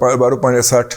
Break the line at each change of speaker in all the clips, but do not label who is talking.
12 5 60,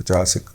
50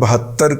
72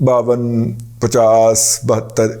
52, 50, 72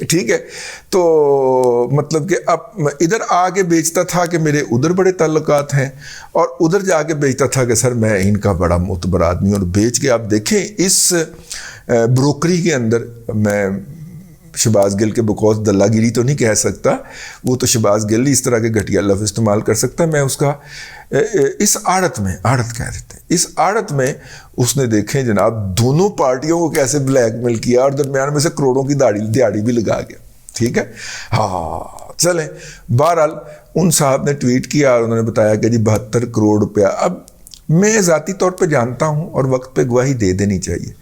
ٹھیک ہے. تو مطلب کہ اب ادھر آ کے بیچتا تھا کہ میرے ادھر بڑے تعلقات ہیں، اور ادھر جا کے بیچتا تھا کہ سر میں ان کا بڑا معتبر آدمی ہوں. اور بیچ کے آپ دیکھیں اس بروکری کے اندر، میں شہباز گل کے بکوز دلہ گیری تو نہیں کہہ سکتا، وہ تو شہباز گل اس طرح کے گھٹیا لفظ استعمال کر سکتا ہے. میں اس کا اس آڑت میں، آڑت کہہ دیتے ہیں، اس آڑت میں اس نے دیکھیں جناب دونوں پارٹیوں کو کیسے بلیک میل کیا، اور درمیان میں سے کروڑوں کی دیہڑی بھی لگا گیا. ٹھیک ہے. ہاں چلیں، بہرحال ان صاحب نے ٹویٹ کیا اور انہوں نے بتایا کہ جی 72 کروڑ روپیہ. اب میں ذاتی طور پہ جانتا ہوں اور وقت پہ گواہی دے دینی چاہیے.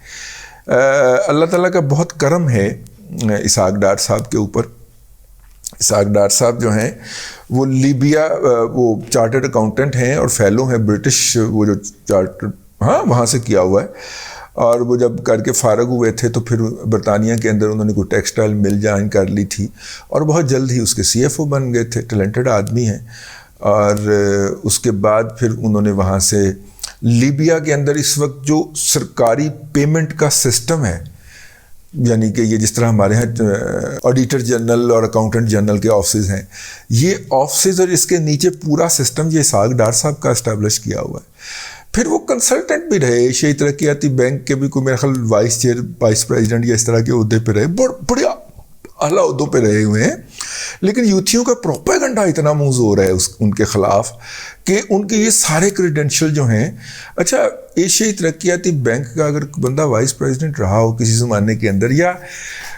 اللہ تعالیٰ کا بہت کرم ہے اسحاق ڈار صاحب کے اوپر. اسحاق ڈار صاحب جو ہیں وہ لیبیا، وہ چارٹرڈ اکاؤنٹنٹ ہیں اور فیلو ہیں برٹش، وہ جو چارٹرڈ وہاں سے کیا ہوا ہے. اور وہ جب کر کے فارغ ہوئے تھے تو پھر برطانیہ کے اندر انہوں نے کوئی ٹیکسٹائل مل جوائن کر لی تھی، اور بہت جلد ہی اس کے CFO بن گئے تھے. ٹیلنٹڈ آدمی ہیں. اور اس کے بعد پھر انہوں نے وہاں سے لیبیا کے اندر اس وقت جو سرکاری پیمنٹ کا سسٹم ہے، یعنی کہ یہ جس طرح ہمارے ہاں آڈیٹر جنرل اور اکاؤنٹنٹ جنرل کے آفسز ہیں، یہ آفسز اور اس کے نیچے پورا سسٹم یہ اسحاق ڈار صاحب کا اسٹیبلش کیا ہوا ہے. پھر وہ کنسلٹنٹ بھی رہے ایشیائی ترقیاتی بینک کے بھی، کوئی میرا خیال وائس پریزیڈنٹ یا اس طرح کے عہدے پہ رہے، بڑے اعلیٰ عہدوں پہ رہے ہوئے ہیں. لیکن یوتھیوں کا پروپیگنڈا اتنا موزوں ہے ان کے خلاف کہ ان کے یہ سارے کریڈینشل جو ہیں. اچھا، ایشیائی ترقیاتی بینک کا اگر بندہ وائس پریزیڈنٹ رہا ہو کسی زمانے کے اندر، یا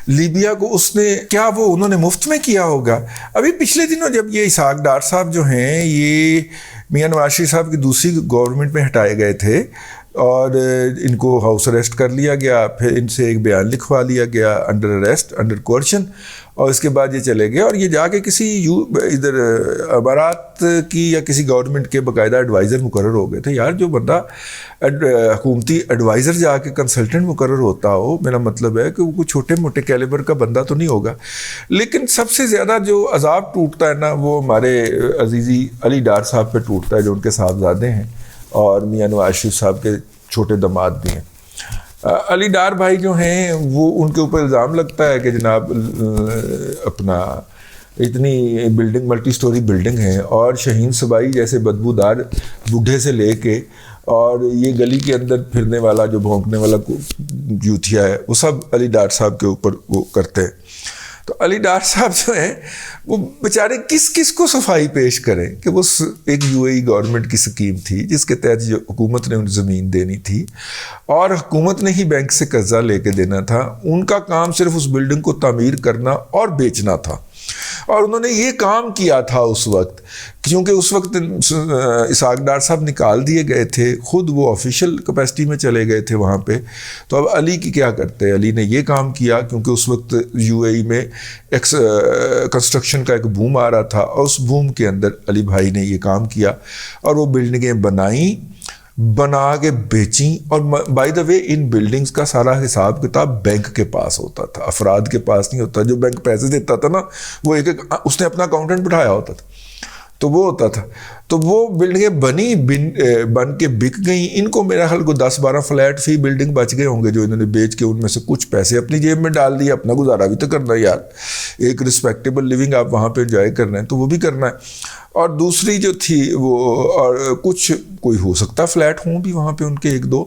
لیبیا کو اس نے کیا وہ انہوں نے مفت میں کیا ہوگا؟ ابھی پچھلے دنوں جب یہ اسحاق ڈار صاحب جو ہیں یہ میاں نواز شریف صاحب کی دوسری گورنمنٹ میں ہٹائے گئے تھے اور ان کو ہاؤس اریسٹ کر لیا گیا، پھر ان سے ایک بیان لکھوا لیا گیا انڈر اریسٹ، انڈر کوئرشن، اور اس کے بعد یہ چلے گئے اور یہ جا کے کسی ادھر امارات کی یا کسی گورنمنٹ کے باقاعدہ ایڈوائزر مقرر ہو گئے تھے. یار جو بندہ حکومتی ایڈوائزر جا کے کنسلٹنٹ مقرر ہوتا ہو، میرا مطلب ہے کہ وہ کوئی چھوٹے موٹے کیلیبر کا بندہ تو نہیں ہوگا. لیکن سب سے زیادہ جو عذاب ٹوٹتا ہے نا، وہ ہمارے عزیزی علی ڈار صاحب پہ ٹوٹتا ہے، جو ان کے صاحبزادے ہیں اور میاں نواز شریف صاحب کے چھوٹے داماد بھی ہیں. علی ڈار بھائی جو ہیں وہ ان کے اوپر الزام لگتا ہے کہ جناب اپنا اتنی بلڈنگ، ملٹی سٹوری بلڈنگ ہے، اور شہین صبائی جیسے بدبودار بوڑھے سے لے کے اور یہ گلی کے اندر پھرنے والا جو بھونکنے والا یوتھیا ہے، وہ سب علی ڈار صاحب کے اوپر وہ کرتے ہیں. تو علی ڈار صاحب جو ہیں وہ بیچارے کس کو صفائی پیش کریں کہ وہ ایک UAE گورنمنٹ کی سکیم تھی جس کے تحت جو حکومت نے ان زمین دینی تھی اور حکومت نے ہی بینک سے قرضہ لے کے دینا تھا. ان کا کام صرف اس بلڈنگ کو تعمیر کرنا اور بیچنا تھا، اور انہوں نے یہ کام کیا تھا اس وقت، کیونکہ اس وقت اسحاق ڈار صاحب نکال دیے گئے تھے، خود وہ آفیشیل کیپیسٹی میں چلے گئے تھے وہاں پہ. تو اب علی کی کیا کرتے؟ علی نے یہ کام کیا کیونکہ اس وقت UAE میں کنسٹرکشن کا ایک بوم آ رہا تھا، اور اس بوم کے اندر علی بھائی نے یہ کام کیا اور وہ بلڈنگیں بنا کے بیچیں. اور by the way in buildings کا سارا حساب کتاب بینک کے پاس ہوتا تھا، افراد کے پاس نہیں ہوتا. جو بینک پیسے دیتا تھا نا، وہ ایک اس نے اپنا اکاؤنٹنٹ بٹھایا ہوتا تھا، تو وہ ہوتا تھا. تو وہ بلڈنگیں بن کے بک گئیں. ان کو میرا خیال کو 10-12 فلیٹ فی بلڈنگ بچ گئے ہوں گے جو انہوں نے بیچ کے ان میں سے کچھ پیسے اپنی جیب میں ڈال دیے. اپنا گزارا بھی تو کرنا ہے یار، ایک رسپیکٹیبل لیونگ آپ وہاں پہ انجوائے کرنا ہے تو وہ بھی کرنا ہے. اور دوسری جو تھی وہ، اور کچھ کوئی ہو سکتا فلیٹ ہوں بھی وہاں پہ، ان کے 1-2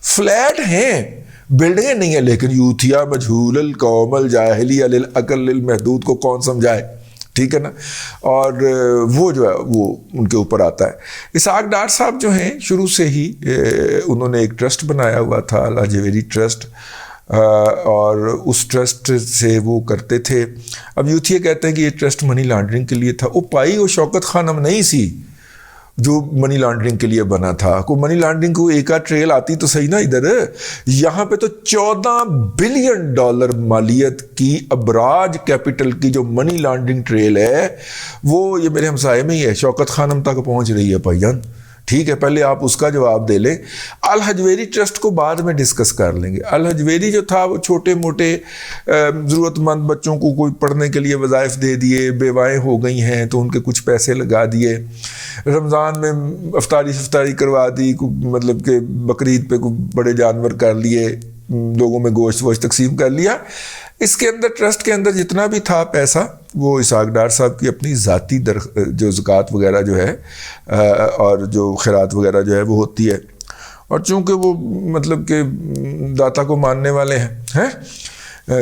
فلیٹ ہیں، بلڈنگیں نہیں ہیں. لیکن یوتھیا مجہول القوم الجاہلی للعقل للمحدود کو کون سمجھائے؟ ٹھیک ہے نا. اور وہ جو ہے وہ ان کے اوپر آتا ہے. اسحاق ڈار صاحب جو ہیں شروع سے ہی انہوں نے ایک ٹرسٹ بنایا ہوا تھا، الحجویری ٹرسٹ، اور اس ٹرسٹ سے وہ کرتے تھے. اب یوتھیا کہتے ہیں کہ یہ ٹرسٹ منی لانڈرنگ کے لیے تھا. وہ پائی وہ شوکت خانم نہیں سی جو منی لانڈرنگ کے لیے بنا تھا. کوئی منی لانڈرنگ کو ایک آدھ ٹریل آتی تو صحیح نا ادھر. یہاں پہ تو $14 بلین مالیت کی ابراج کیپٹل کی جو منی لانڈرنگ ٹریل ہے وہ یہ میرے ہمسائے میں ہی ہے، شوکت خانم تک پہنچ رہی ہے بھائیان. ٹھیک ہے، پہلے آپ اس کا جواب دے لیں. الحجویری ٹرسٹ کو بعد میں ڈسکس کر لیں گے. الحجویری جو تھا وہ چھوٹے موٹے ضرورت مند بچوں کو کوئی پڑھنے کے لیے وظائف دے دیے، بیوائیں ہو گئی ہیں تو ان کے کچھ پیسے لگا دیے، رمضان میں افطاری کروا دی، مطلب کہ بقرعید پہ کوئی بڑے جانور کر لیے، لوگوں میں گوشت تقسیم کر لیا. اس کے اندر ٹرسٹ کے اندر جتنا بھی تھا پیسہ وہ اسحاق ڈار صاحب کی اپنی ذاتی جو زکوٰۃ وغیرہ جو ہے اور جو خیرات وغیرہ جو ہے وہ ہوتی ہے، اور چونکہ وہ مطلب کہ داتا کو ماننے والے ہیں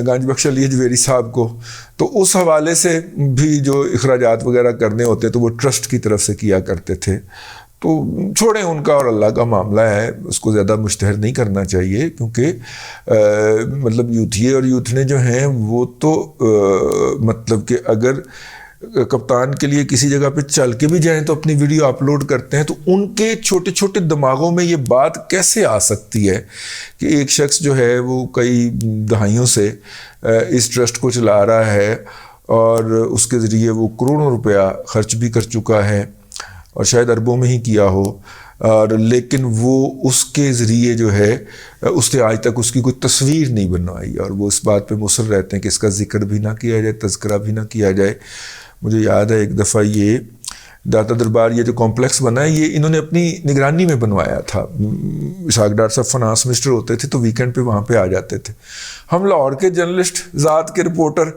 گنج بخش علی اجویری صاحب کو، تو اس حوالے سے بھی جو اخراجات وغیرہ کرنے ہوتے تو وہ ٹرسٹ کی طرف سے کیا کرتے تھے. تو چھوڑیں ان کا اور اللہ کا معاملہ ہے، اس کو زیادہ مشتہر نہیں کرنا چاہیے، کیونکہ مطلب یوتھیے اور یوتھنے جو ہیں وہ تو مطلب کہ اگر کپتان کے لیے کسی جگہ پہ چل کے بھی جائیں تو اپنی ویڈیو اپلوڈ کرتے ہیں، تو ان کے چھوٹے چھوٹے دماغوں میں یہ بات کیسے آ سکتی ہے کہ ایک شخص جو ہے وہ کئی دہائیوں سے اس ٹرسٹ کو چلا رہا ہے اور اس کے ذریعے وہ کروڑوں روپیہ خرچ بھی کر چکا ہے اور شاید اربوں میں ہی کیا ہو، اور لیکن وہ اس کے ذریعے جو ہے اس نے آج تک اس کی کوئی تصویر نہیں بنوائی، اور وہ اس بات پہ مصر رہتے ہیں کہ اس کا ذکر بھی نہ کیا جائے، تذکرہ بھی نہ کیا جائے. مجھے یاد ہے ایک دفعہ یہ داتا دربار یہ جو کمپلیکس بنا ہے یہ انہوں نے اپنی نگرانی میں بنوایا تھا. اسحاق ڈار صاحب فنانس منسٹر ہوتے تھے تو ویکینڈ پہ وہاں پہ آ جاتے تھے. ہم لاہور کے جرنلسٹ ذات کے رپورٹر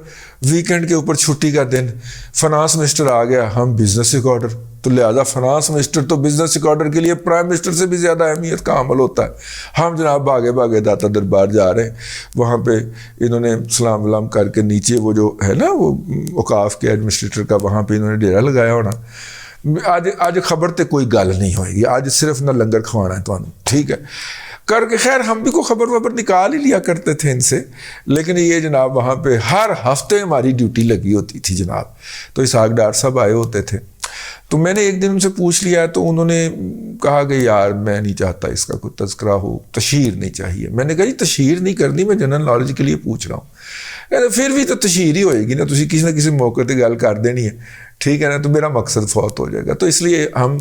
ویکینڈ کے اوپر چھٹی کا دن فنانس منسٹر آ گیا، ہم بزنس ریکارڈر، تو لہٰذا فنانس منسٹر تو بزنس ریکارڈر کے لیے پرائم منسٹر سے بھی زیادہ اہمیت کا عمل ہوتا ہے. ہم جناب بھاگے بھاگے داتا دربار جا رہے ہیں، وہاں پہ انہوں نے سلام ولام کر کے نیچے وہ جو ہے نا وہ اوقاف کے ایڈمنسٹریٹر کا وہاں پہ انہوں نے ڈیرا لگایا ہونا. آج خبر تے کوئی گل نہیں ہوئے گی، آج صرف نہ لنگر کھوانا ہے تو ٹھیک ہے کر کے. خیر ہم بھی کوئی خبر نکال ہی لیا کرتے تھے ان سے، لیکن یہ جناب وہاں پہ ہر ہفتے ہماری ڈیوٹی لگی ہوتی تھی جناب. تو اسحاق ڈار صاحب آئے ہوتے تھے، تو میں نے ایک دن ان سے پوچھ لیا تو انہوں نے کہا کہ یار میں نہیں چاہتا اس کا کوئی تذکرہ ہو، تشہیر نہیں چاہیے. میں نے کہا جی تشہیر نہیں کرنی، میں جنرل نالج کے لیے پوچھ رہا ہوں. پھر بھی تو تشہیر ہی ہوئے گی نا، تسی کسی نہ کسی موقع تے گل کر دینی ہے، ٹھیک ہے نا، تو میرا مقصد فوت ہو جائے گا. تو اس لیے ہم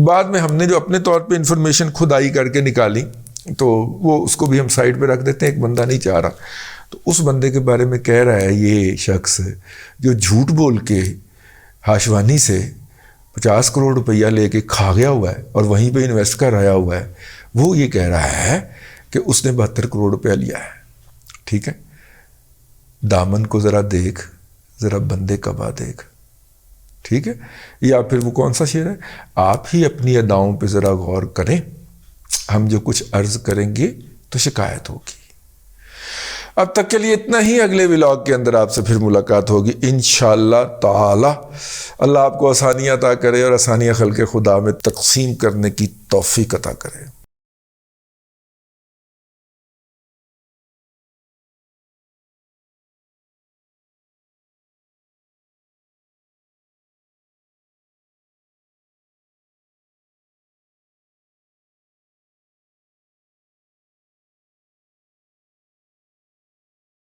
بعد میں ہم نے جو اپنے طور پہ انفارمیشن کھدائی کر کے نکالی تو وہ اس کو بھی ہم سائڈ پہ رکھ دیتے ہیں. ایک بندہ نہیں چاہ رہا، تو اس بندے کے بارے میں کہہ رہا ہے یہ شخص جو جھوٹ بول کے ہاشوانی سے 50 کروڑ روپیہ لے کے کھا گیا ہوا ہے اور وہیں پہ انویسٹ کر آیا ہوا ہے، وہ یہ کہہ رہا ہے کہ اس نے 72 کروڑ روپیہ لیا ہے. ٹھیک ہے، دامن کو ذرا دیکھ، ذرا بندے کبا دیکھ. ٹھیک ہے، یا پھر وہ کون سا شعر ہے، آپ ہی اپنی اداؤں پہ ذرا غور کریں، ہم جو کچھ عرض کریں گے تو شکایت ہوگی. اب تک کے لیے اتنا ہی، اگلے ولاگ کے اندر آپ سے پھر ملاقات ہوگی انشاءاللہ تعالی. اللہ آپ کو آسانیاں عطا کرے اور آسانیاں خلق خدا میں تقسیم کرنے کی توفیق عطا کرے.